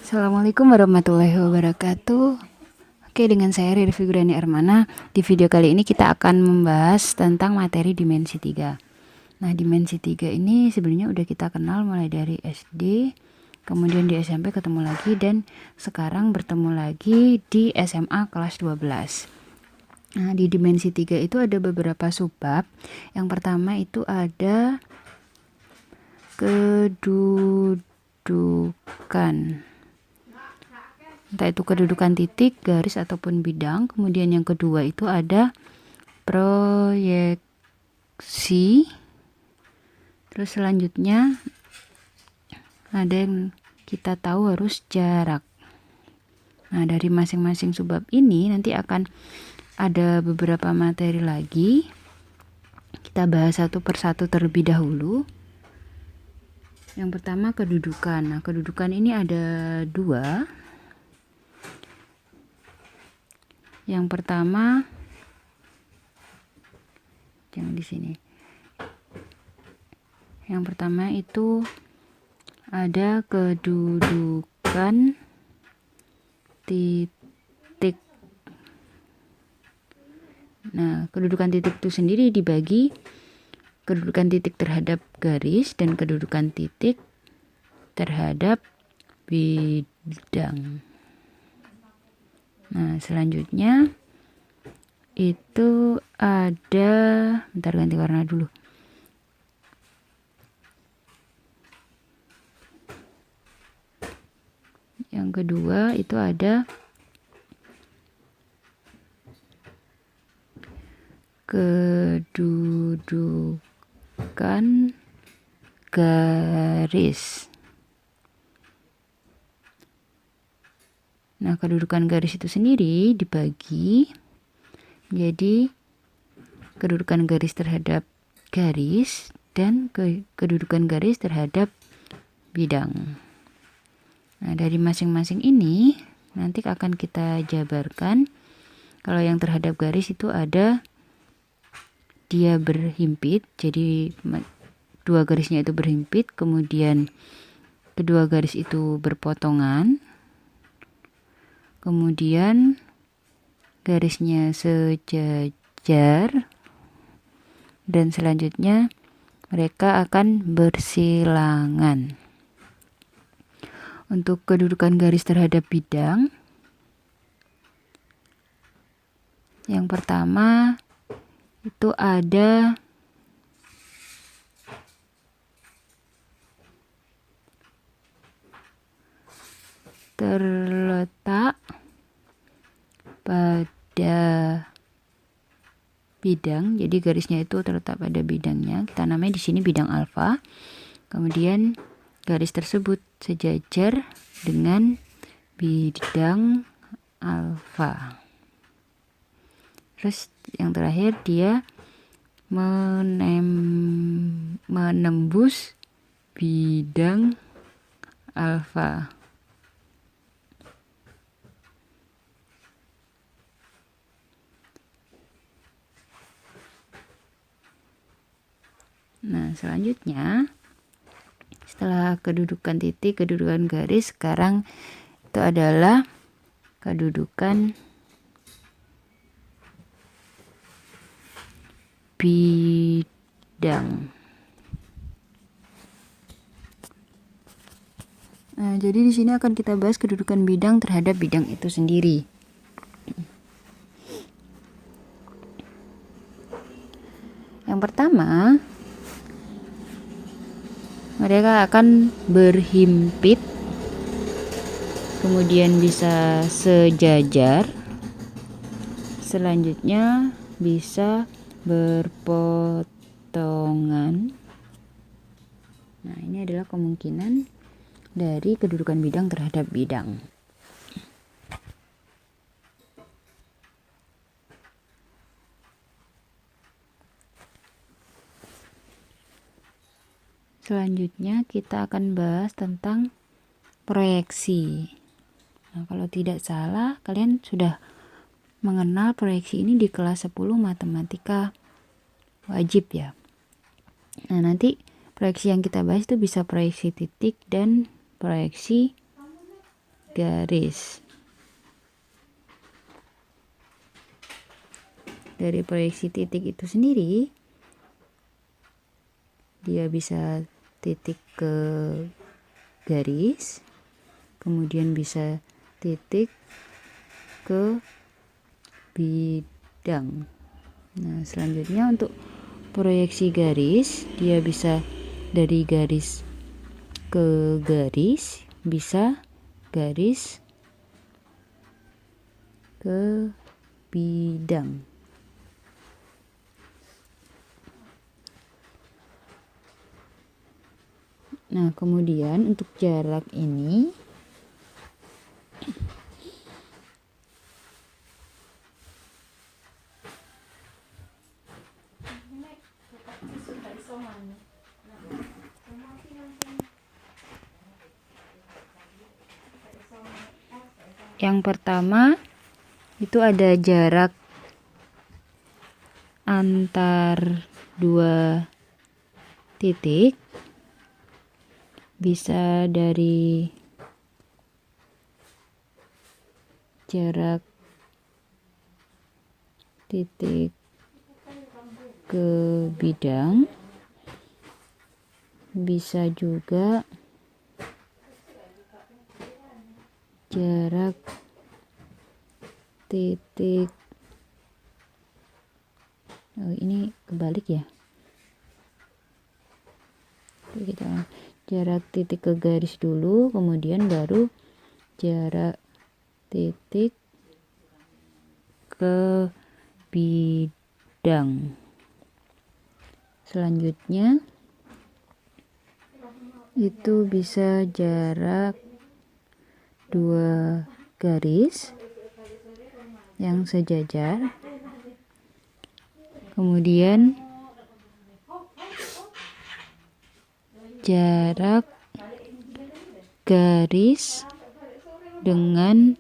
Assalamualaikum warahmatullahi wabarakatuh. Oke, dengan saya Riri Figurani Armana. Di video kali ini kita akan membahas tentang materi dimensi 3. Nah, dimensi 3 ini sebenarnya udah kita kenal mulai dari SD, kemudian di SMP ketemu lagi, dan sekarang bertemu lagi di SMA kelas 12. Nah, di dimensi 3 itu ada beberapa subbab. Yang pertama itu ada kedudukan. Entah itu kedudukan titik, garis, ataupun bidang. Kemudian yang kedua itu ada proyeksi. Terus selanjutnya ada yang kita tahu harus jarak. Nah, dari masing-masing subbab ini nanti akan ada beberapa materi lagi. Kita bahas satu persatu terlebih dahulu. Yang pertama kedudukan. Nah, kedudukan ini ada dua. Yang pertama, yang di sini. Yang pertama itu ada kedudukan titik. Nah, kedudukan titik itu sendiri dibagi kedudukan titik terhadap garis dan kedudukan titik terhadap bidang. Nah, selanjutnya itu ada, bentar ganti warna dulu. Yang kedua itu ada kedudukan garis. Nah, kedudukan garis itu sendiri dibagi jadi kedudukan garis terhadap garis dan kedudukan garis terhadap bidang. Nah, dari masing-masing ini nanti akan kita jabarkan. Kalau yang terhadap garis itu ada dia berhimpit, jadi dua garisnya itu berhimpit, kemudian kedua garis itu berpotongan, kemudian garisnya sejajar, dan selanjutnya mereka akan bersilangan. Untuk kedudukan garis terhadap bidang, yang pertama itu ada terletak pada bidang, jadi garisnya itu terletak pada bidangnya. Kita namanya di sini bidang alfa. Kemudian garis tersebut sejajar dengan bidang alfa. Terus yang terakhir dia menembus bidang alfa. Nah, selanjutnya setelah kedudukan titik, kedudukan garis, sekarang itu adalah kedudukan bidang. Nah, jadi di sini akan kita bahas kedudukan bidang terhadap bidang itu sendiri. Yang pertama, mereka akan berhimpit, kemudian bisa sejajar, selanjutnya bisa berpotongan. Nah, ini adalah kemungkinan dari kedudukan bidang terhadap bidang. Selanjutnya kita akan bahas tentang proyeksi. Nah, kalau tidak salah kalian sudah mengenal proyeksi ini di kelas 10 matematika wajib ya. Nah, nanti proyeksi yang kita bahas itu bisa proyeksi titik dan proyeksi garis. Dari proyeksi titik itu sendiri, dia bisa titik ke garis, kemudian bisa titik ke bidang. Nah, selanjutnya untuk proyeksi garis, dia bisa dari garis ke garis, bisa garis ke bidang. Nah, kemudian untuk jarak ini yang pertama itu ada jarak antar dua titik, bisa dari jarak titik ke bidang, bisa juga jarak titik, oh ini kebalik ya, kita jarak titik ke garis dulu, kemudian baru jarak titik ke bidang. Selanjutnya itu bisa jarak dua garis yang sejajar, kemudian jarak garis dengan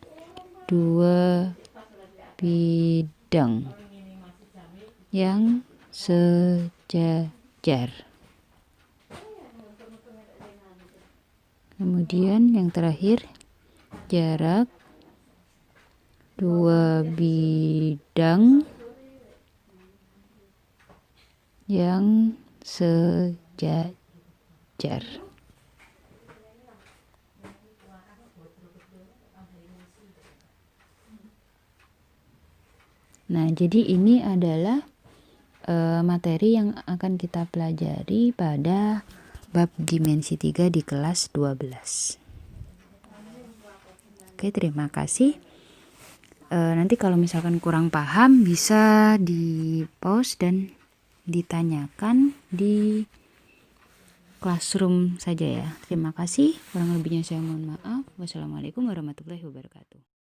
dua bidang yang sejajar. Kemudian yang terakhir, jarak dua bidang yang sejajar. Nah, jadi ini adalah materi yang akan kita pelajari pada bab dimensi 3 di kelas 12. Oke, terima kasih. Nanti kalau misalkan kurang paham bisa di pause dan ditanyakan di classroom saja ya. Terima kasih. Kurang lebihnya saya mohon maaf. Wassalamualaikum warahmatullahi wabarakatuh.